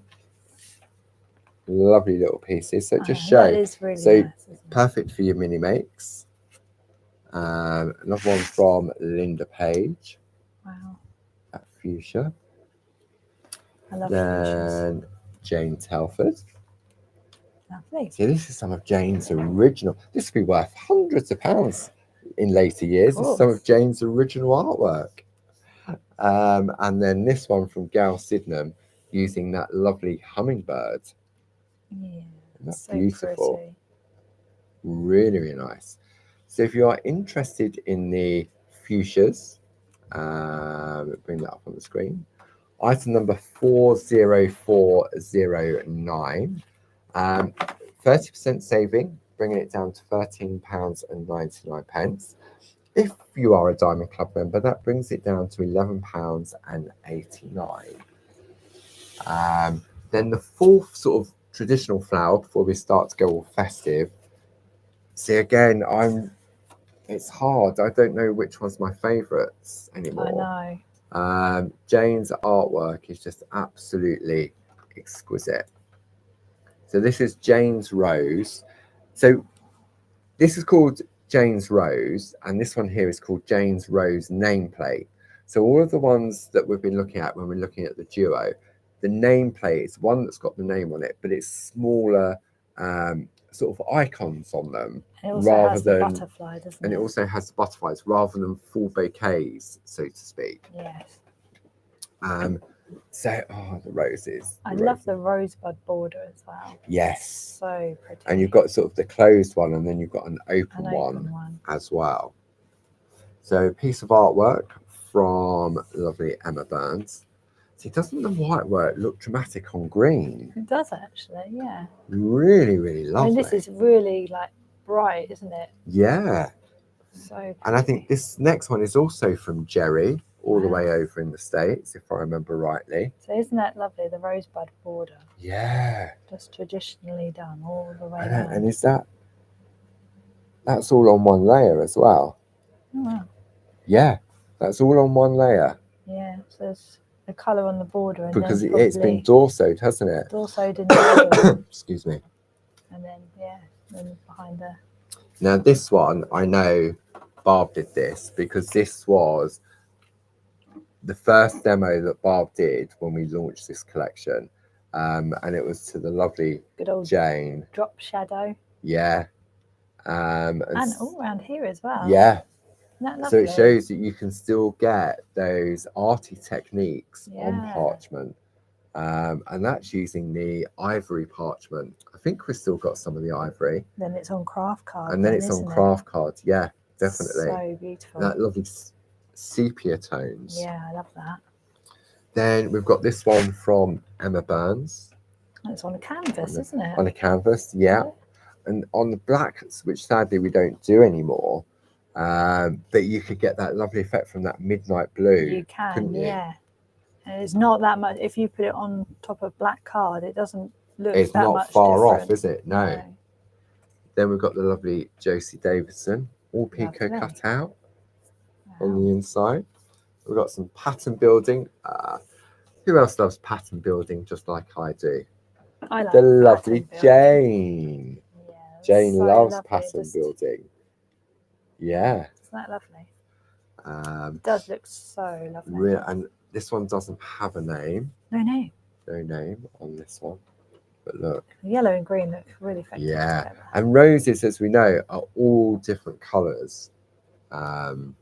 Lovely little pieces. So just show. That is really nice, perfect for your mini makes. Another one from Linda Page. Wow. That fuchsia. I love then fuchsias. Jayne Telford. Lovely. See, this is some of Jayne's original. This would be worth hundreds of pounds in later years. This is some of Jayne's original artwork. And then this one from Gal Sydenham, using that lovely hummingbird. Yeah, that's so beautiful. Pretty. Really, really nice. So if you are interested in the fuchsias, bring that up on the screen. Item number 40409. 30% saving, bringing it down to £13.99. If you are a Diamond Club member, that brings it down to £11.89. Then the fourth sort of traditional flower, before we start to go all festive. See, again, it's hard. I don't know which one's my favourites anymore. I know. Jayne's artwork is just absolutely exquisite. So this is Jayne's Rose. So this is called Jayne's Rose, and this one here is called Jayne's Rose nameplate. So all of the ones that we've been looking at when we're looking at the duo, the nameplate is one that's got the name on it, but it's smaller sort of icons on them. It also has the butterfly, doesn't it? And it also has the butterflies rather than full bouquets, so to speak. Yes. So, the roses. I love the rosebud border as well. Yes. So pretty. And you've got sort of the closed one, and then you've got an open one as well. So, a piece of artwork from lovely Emma Burns. See, doesn't the white work look dramatic on green? It does actually, yeah. Really, really lovely. I mean, this is really like bright, isn't it? Yeah. So pretty. And I think this next one is also from Jerry, all the way over in the States, if I remember rightly. So isn't that lovely, the rosebud border? Yeah. Just traditionally done all the way down. And is that's all on one layer as well? Oh, wow. Yeah, that's all on one layer. Yeah, so there's the colour on the border. And because then it's been dorsoed, hasn't it? Dorsoed in the middle. Excuse me. And then, then behind there. Now this one, I know Barb did this because this was the first demo that Barb did when we launched this collection. And it was to the lovely good old Jayne. Drop shadow. Yeah. And all around here as well. Yeah. Isn't that so it shows that you can still get those arty techniques on parchment. And that's using the ivory parchment. I think we've still got some of the ivory. Then it's on craft cards. And then it's on craft cards, yeah. definitely. So beautiful. That lovely sepia tones. Yeah, I love that. Then we've got this one from Emma Burns. It's on a canvas, isn't it? On a canvas, yeah. And on the blacks, which sadly we don't do anymore, but you could get that lovely effect from that midnight blue. You can, you? yeah. And it's not that much. If you put it on top of black card, it doesn't look It's that not much far different. off, is it? No. Then we've got the lovely Josie Davidson, all pico Lovely. cut out Wow. on the inside. We've got some pattern building. Who else loves pattern building just like I do? I like The lovely pattern building. Jayne. Yeah, Jayne so loves lovely. pattern building. Yeah. Isn't that lovely? It does look so lovely. And this one doesn't have a name. No name. No name on this one. But look. The yellow and green look really effective Yeah. together. And roses, as we know, are all different colours. And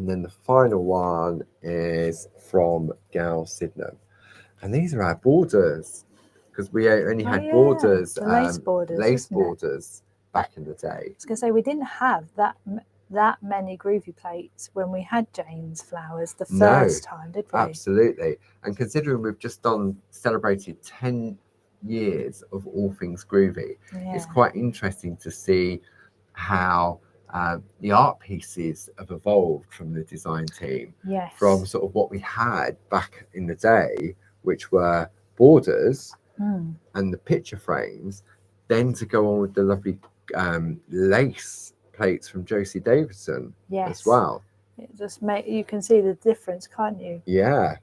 then the final one is from Gal Sydenham. And these are our borders, because we only had borders, the lace borders, back in the day. I was going to say, we didn't have that many Groovi plates when we had Jayne's flowers the first time, did we? Absolutely. And considering we've just celebrated 10 years of all things Groovi, it's quite interesting to see how the art pieces have evolved from the design team. Yes. From sort of what we had back in the day, which were borders and the picture frames, then to go on with the lovely lace plates from Josie Davidson as well. It just you can see the difference, can't you? Yeah.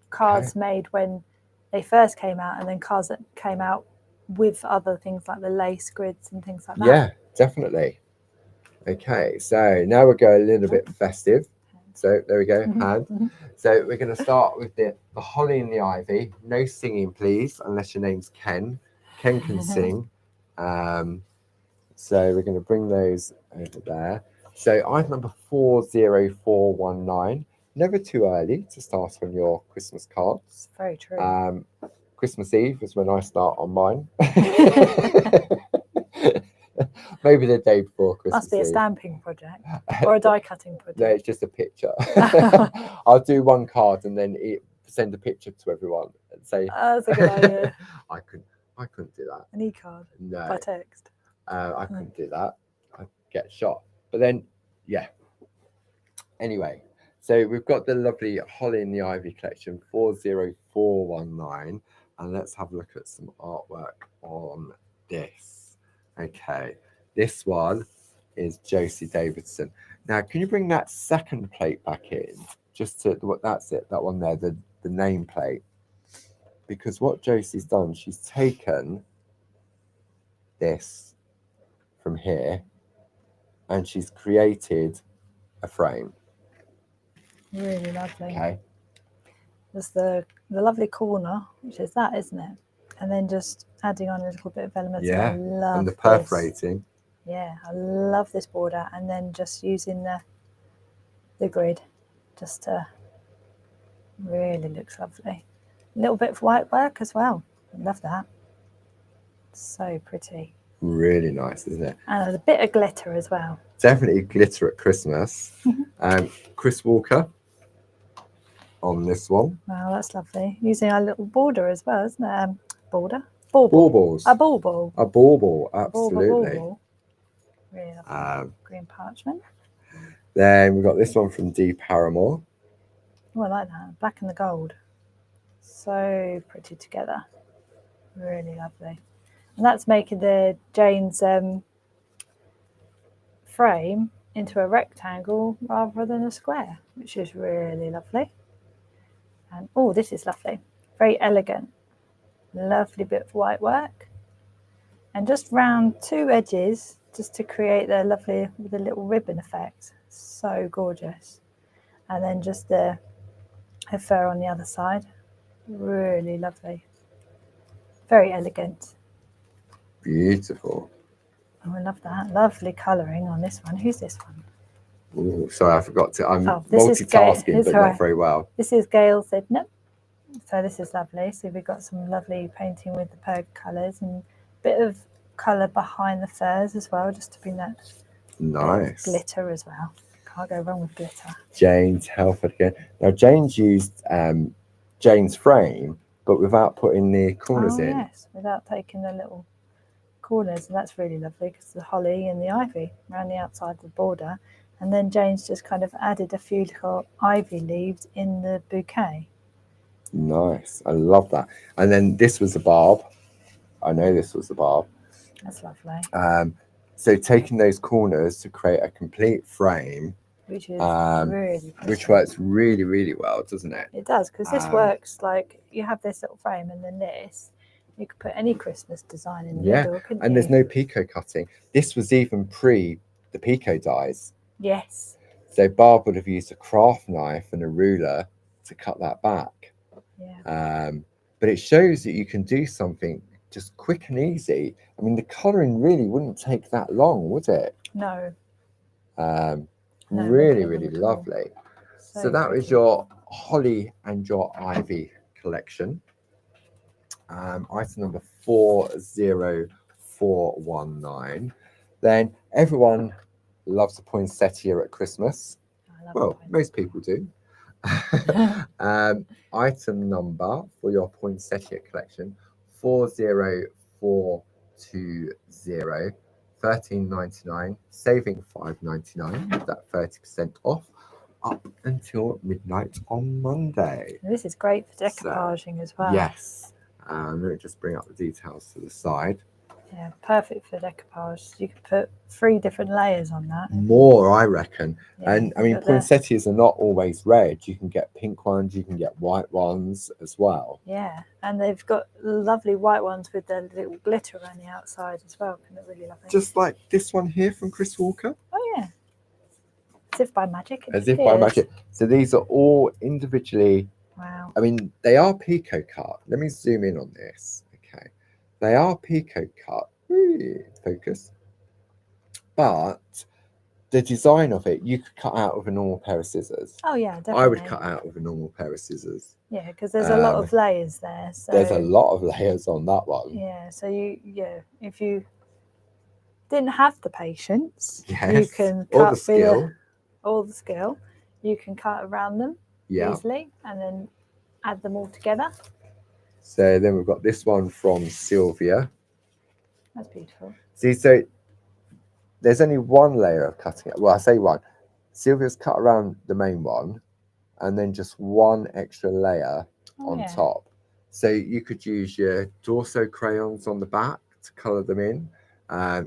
Cards made when they first came out, and then cards that came out with other things like the lace grids and things like that. Yeah, definitely. Okay, so now we'll go a little bit festive. So there we go, hand. So we're going to start with the holly and the ivy. No singing, please, unless your name's Ken. Ken can sing. So we're going to bring those over there. So item number 40419. Never too early to start on your Christmas cards. Very true. Christmas Eve is when I start on mine. Maybe the day before Christmas. Must be a stamping project or a die cutting project. No, it's just a picture. I'll do one card and then send a picture to everyone and say. That's a good idea. I couldn't do that. An e-card. No. By text. I couldn't do that. I'd get shot. But then, yeah. Anyway, so we've got the lovely Holly and the Ivy collection 40419, and let's have a look at some artwork on this. Okay, this one is Josie Davidson. Now, can you bring that second plate back in? Just to that's it, that one there, the name plate. Because what Josie's done, she's taken this from here and she's created a frame. Really lovely. Okay. There's the lovely corner, which is that, isn't it? And then just adding on a little bit of elements. Yeah, I love and the perforating. Yeah, I love this border, and then just using the grid just to really looks lovely. A little bit of white work as well. I love that. So pretty. Really nice, isn't it? And a bit of glitter as well. Definitely glitter at Christmas. Chris Walker on this one. Wow, that's lovely. Using our little border as well, isn't it? Border? Bauble. Baubles. A bauble. A bauble, absolutely. Bauble. Really lovely. Green parchment. Then we've got this one from Dee Paramore. Oh, I like that. Black and the gold. So pretty together. Really lovely. And that's making the Jayne's frame into a rectangle rather than a square, which is really lovely. And oh, this is lovely. Very elegant. Lovely bit of white work. And just round two edges just to create the lovely with a little ribbon effect. So gorgeous. And then just her fur on the other side. Really lovely. Very elegant. Beautiful. Oh, I love that. Lovely colouring on this one. Who's this one? Ooh, sorry, I forgot to. I'm this is multitasking, but right. not very well. This is Gail Sydenham. So this is lovely. So we've got some lovely painting with the purple colours and a bit of colour behind the furs as well, just to bring that Nice. Glitter as well. Can't go wrong with glitter. Jayne's Helford again. Now Jayne's used Jayne's frame, but without putting the corners in. Yes, without taking the little corners, and that's really lovely because the holly and the ivy around the outside of the border, and then Jayne's just kind of added a few little ivy leaves in the bouquet. Nice, I love that. And then this was a barb. I know this was a barb. That's lovely. So taking those corners to create a complete frame, Which is really pretty. which works really, really well, doesn't it? It does, because this works like you have this little frame and then this. You could put any Christmas design in the middle, couldn't and you? there's no picot cutting. This was even pre the picot dies. Yes. So Barb would have used a craft knife and a ruler to cut that back. Yeah. But it shows that you can do something just quick and easy. I mean, the colouring really wouldn't take that long, would it? No. Really, really lovely. So that was your holly and your ivy collection. Item number 40419. Then everyone loves a poinsettia at Christmas. Well, most people do. Item number for your poinsettia collection 40420, $13.99, saving $5.99 with that 30% off up until midnight on Monday. This is great for decoupaging as well. Yes. Let me just bring up the details to the side. Yeah, perfect for decoupage. You could put 3 different layers on that. More, I reckon. Yeah, and I mean, poinsettias are not always red. You can get pink ones, you can get white ones as well. Yeah, and they've got lovely white ones with their little glitter around the outside as well. Can look really lovely. Just like this one here from Chris Walker. Oh yeah. As if by magic. As if by magic. So these are all individually. Wow. I mean, they are picot cut. Let me zoom in on this. Okay. They are picot cut. Focus. But the design of it, you could cut out with a normal pair of scissors. Oh yeah, definitely. I would cut out with a normal pair of scissors. Yeah, because there's a lot of layers there. So there's a lot of layers on that one. Yeah, so if you didn't have the patience, you can cut all the skill. You can cut around them easily and then add them all together. So then we've got this one from Sylvia. That's beautiful. See, so there's only one layer of cutting. Well, I say one. Sylvia's cut around the main one and then just one extra layer on top. So you could use your Dorso crayons on the back to colour them in.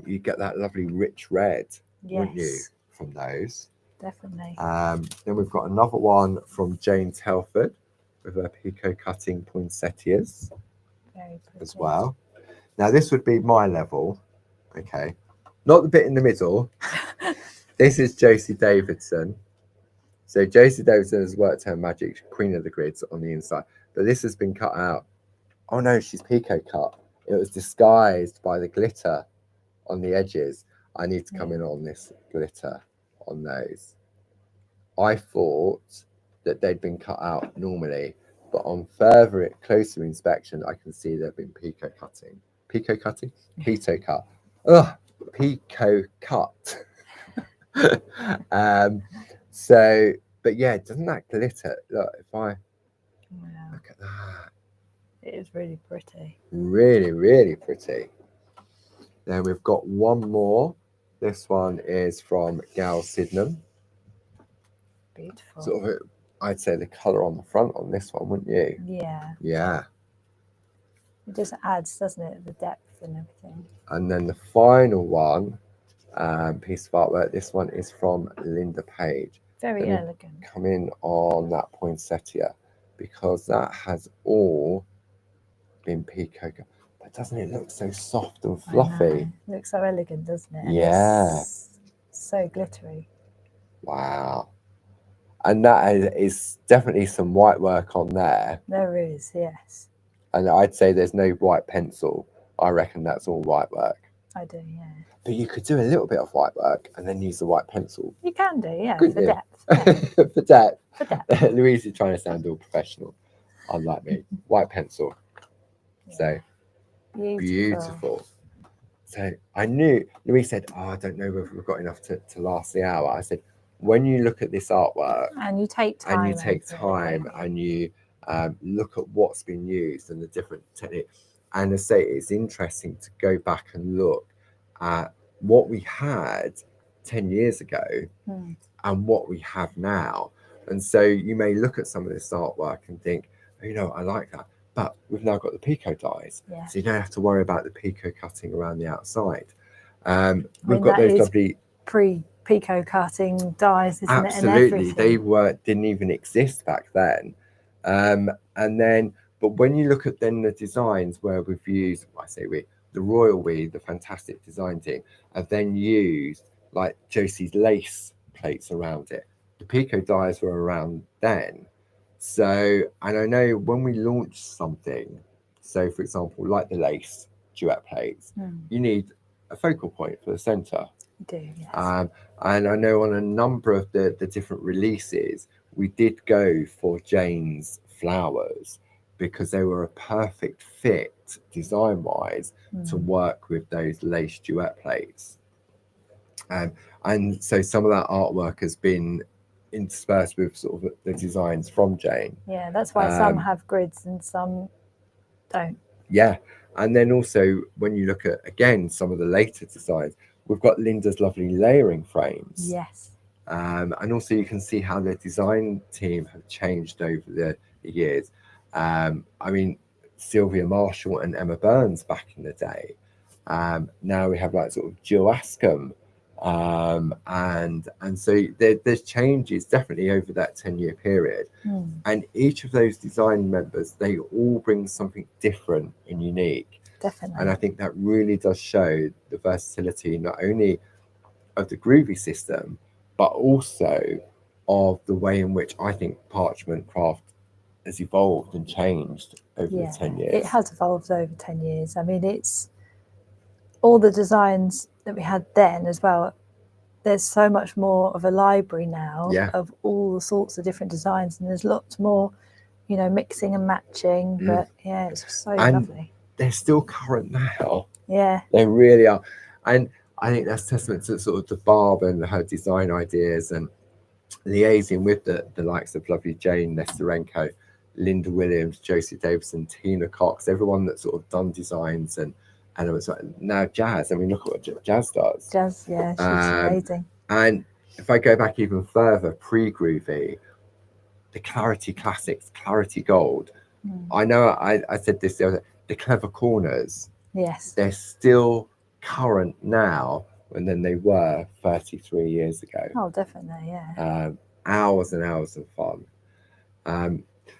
You get that lovely rich red, wouldn't you, from those? Definitely. Then we've got another one from Jayne Telford with her picot cutting poinsettias as well. Now this would be my level, okay, not the bit in the middle. This is Josie Davidson. So Josie Davidson has worked her magic Queen of the Grids on the inside, but this has been cut out. Oh no, she's picot cut. It was disguised by the glitter on the edges. I need to come in on this glitter on those. I thought that they'd been cut out normally, but on closer inspection, I can see they've been picot cutting. Picot cutting? Picot cut. Ugh, picot cut. So, but yeah, doesn't that glitter? Look, if I look at that. It is really pretty. Really, really pretty. Then we've got one more. This one is from Gal Sydenham. Beautiful. Sort of, I'd say the colour on the front on this one, wouldn't you? Yeah. Yeah. It just adds, doesn't it, the depth and everything. And then the final one, piece of artwork, this one is from Linda Page. Very elegant. Come in on that poinsettia because that has all been picot. But doesn't it look so soft and fluffy? It looks so elegant, doesn't it? Yeah. It's so glittery. Wow. And that is definitely some white work on there. There is, yes. And I'd say there's no white pencil. I reckon that's all white work. I do, yeah. But you could do a little bit of white work and then use the white pencil. You can do, yeah, Couldn't for you? depth. Yeah. For depth. For depth. Louise is trying to sound all professional, unlike me. White pencil. Yeah. So beautiful. So I knew, Louise said, oh, I don't know whether we've got enough to last the hour. I said, when you look at this artwork And you take time. And you look at what's been used and the different techniques. And I say it's interesting to go back and look at what we had 10 years ago and what we have now. And so you may look at some of this artwork and think, oh, you know, I like that. But we've now got the Pico dies. Yeah. So you don't have to worry about the Pico cutting around the outside. We've got those lovely pre-Pico cutting dies, isn't absolutely. it? And they didn't even exist back then. And then, but when you look at then the designs where we've used, the royal the fantastic design team, have then used like Josie's lace plates around it. The Pico dies were around then. So, and I know when we launch something, so for example, like the lace duet plates, you need a focal point for the center. You do, yes. And I know on a number of the different releases, we did go for Jayne's flowers because they were a perfect fit design-wise to work with those lace duet plates. And so some of that artwork has been interspersed with sort of the designs from Jayne. Yeah, that's why some have grids and some don't. Yeah, and then also when you look at, again, some of the later designs, we've got Linda's lovely layering frames. Yes. And also you can see how the design team have changed over the years. I mean, Sylvia Marshall and Emma Burns back in the day. Now we have like sort of Jill Ascombe. And so there's changes definitely over that 10-year period. And each of those design members, they all bring something different and unique. Definitely. And I think that really does show the versatility not only of the Groovi system, but also of the way in which I think parchment craft has evolved and changed over the 10 years. It has evolved over 10 years. I mean, it's all the designs that we had then as well. There's so much more of a library now of all sorts of different designs, and there's lots more, you know, mixing and matching. But yeah, it's so lovely. They're still current now. Yeah, they really are. And I think that's testament to sort of the Barb and her design ideas and liaising with the likes of lovely Jayne Nestorenko, Linda Williams, Josie Davison, Tina Cox, everyone that's sort of done designs and it was like, now Jazz. I mean, look at what Jazz does. Jazz, yeah, she's amazing. And if I go back even further, pre-Groovi, the Clarity Classics, Clarity Gold. I know I said this the other day, the Clever Corners. Yes. They're still current now than they were 33 years ago. Oh, definitely, yeah. Hours and hours of fun.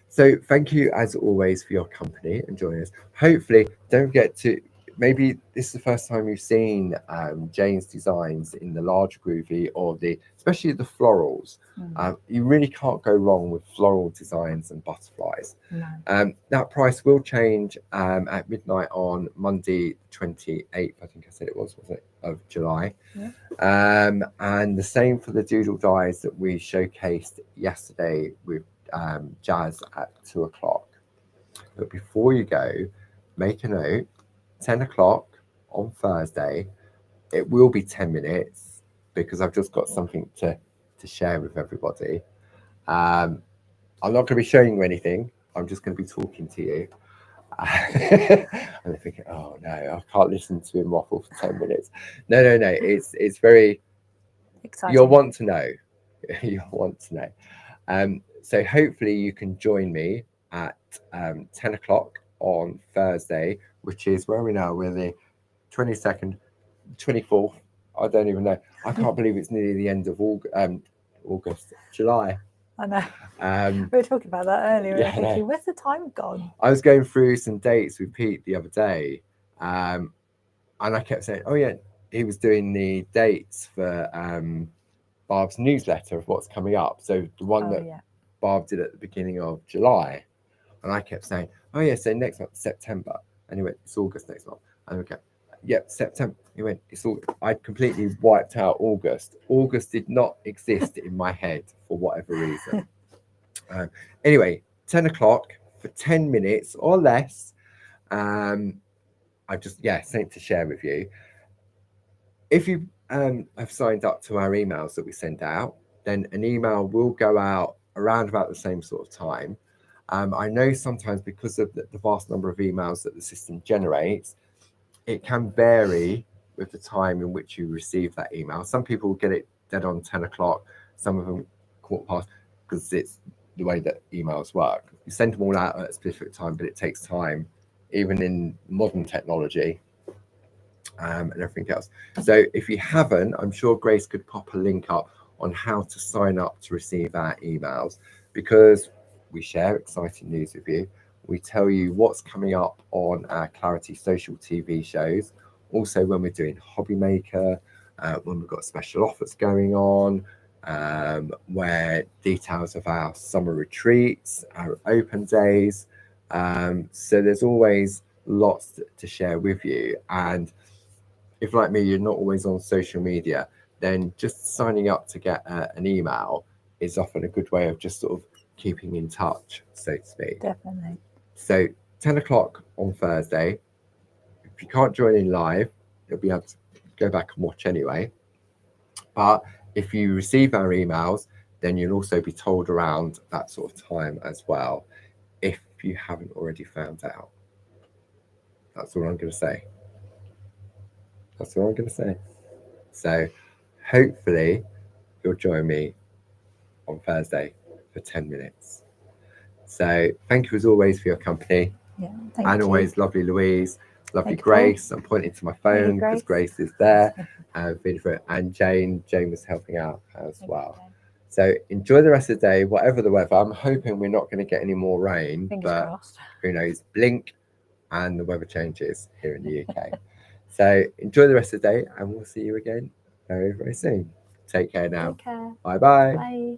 So thank you as always for your company and joining us. Hopefully, don't forget to, maybe this is the first time you've seen Jayne's designs in the large Groovi or especially the florals. You really can't go wrong with floral designs and butterflies. No. That price will change at midnight on Monday, 28th, I think I said it was it, of July. Yeah. And the same for the doodle dies that we showcased yesterday with Jazz at 2 o'clock. But before you go, make a note, 10 o'clock on Thursday. It will be 10 minutes because I've just got something to share with everybody. I'm not going to be showing you anything. I'm just going to be talking to you. And they're thinking, oh no, I can't listen to him waffle for 10 minutes. No. It's very exciting. You'll want to know. You'll want to know. So hopefully you can join me at 10 o'clock on Thursday, which is where are we now? We're the 22nd, 24th. I don't even know. I can't believe it's nearly the end of August, July. I know. We were talking about that earlier. Yeah, thinking, where's the time gone? I was going through some dates with Pete the other day, and I kept saying, oh yeah, he was doing the dates for Barb's newsletter of what's coming up. So the one that Barb did at the beginning of July. And I kept saying, oh yeah, so next month, September. And he went, it's August next month. And we go, yep, September. He went, it's all. I'd completely wiped out August. August did not exist in my head for whatever reason. Anyway, 10 o'clock for 10 minutes or less. I just, something to share with you. if you have signed up to our emails that we send out, then an email will go out around about the same sort of time. I know sometimes because of the vast number of emails that the system generates, it can vary with the time in which you receive that email. Some people will get it dead on 10 o'clock, some of them 15:15, because it's the way that emails work. You send them all out at a specific time, but it takes time, even in modern technology and everything else. So if you haven't, I'm sure Grace could pop a link up on how to sign up to receive our emails, because we share exciting news with you. We tell you what's coming up on our Clarity social TV shows. Also, when we're doing Hobby Maker, when we've got special offers going on, where details of our summer retreats, our open days. So there's always lots to share with you. And if, like me, you're not always on social media, then just signing up to get an email is often a good way of just sort of keeping in touch, so to speak. Definitely. So 10 o'clock on Thursday. If you can't join in live, you'll be able to go back and watch anyway. But if you receive our emails, then you'll also be told around that sort of time as well, if you haven't already found out. That's all I'm going to say. That's all I'm going to say. So hopefully you'll join me on Thursday for 10 minutes. So thank you as always for your company. Yeah, thank And you. always lovely Louise, lovely Thank you, Grace. I'm pointing to my phone because Grace. Grace is there. And Jayne was helping out as well. So enjoy the rest of the day, whatever the weather. I'm hoping we're not going to get any more rain, Fingers but crossed. who knows? Blink and the weather changes here in the UK. So enjoy the rest of the day, and we'll see you again very, very soon. Take care now. Take care. Bye-bye. Bye.